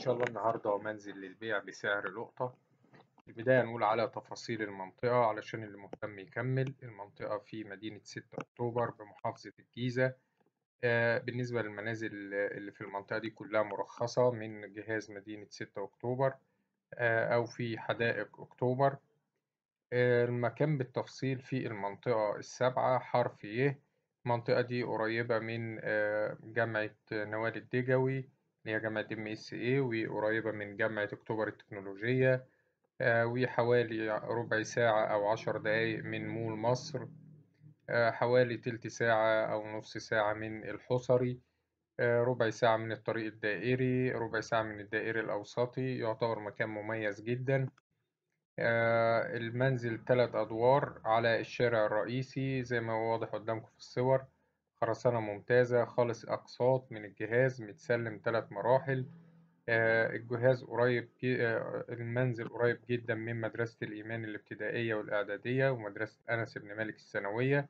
إن شاء الله النهاردة منزل للبيع بسعر لقطة. في البداية نقول على تفاصيل المنطقة علشان اللي مهتم يكمل. المنطقة في مدينة 6 أكتوبر بمحافظة الجيزة. بالنسبة للمنازل اللي في المنطقة دي كلها مرخصة من جهاز مدينة 6 أكتوبر أو في حدائق أكتوبر. المكان بالتفصيل في المنطقة السابعة حرف ي. المنطقة دي قريبة من جامعة نوال الدجوي اللي هي جامعة MSA، وقريبة من جامعة أكتوبر التكنولوجية. وحوالي ربع ساعة أو 10 دقايق من مول مصر. حوالي تلت ساعة أو نص ساعة من الحصري. ربع ساعة من الطريق الدائري، ربع ساعة من الدائري الأوسطي. يعتبر مكان مميز جدا. المنزل 3 أدوار على الشارع الرئيسي زي ما هو واضح قدامكم في الصور. خرسانة ممتازة خالص، أقساط من الجهاز متسلم 3 مراحل. الجهاز قريب المنزل قريب جدا من مدرسة الإيمان الابتدائية والإعدادية ومدرسة أنس بن مالك الثانوية.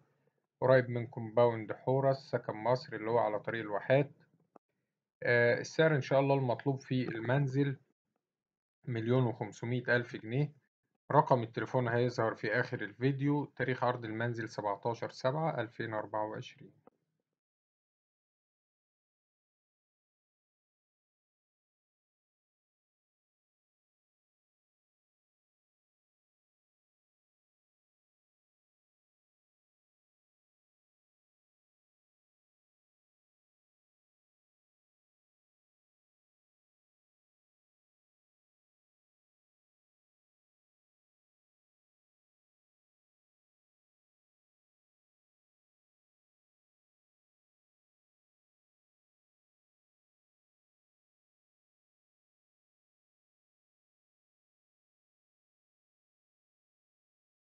قريب من كومباوند حورس سكن مصر اللي هو على طريق الواحات. السعر إن شاء الله المطلوب في المنزل 1,500,000 جنيه. رقم التليفون هيظهر في آخر الفيديو. تاريخ عرض المنزل 17/7/2024.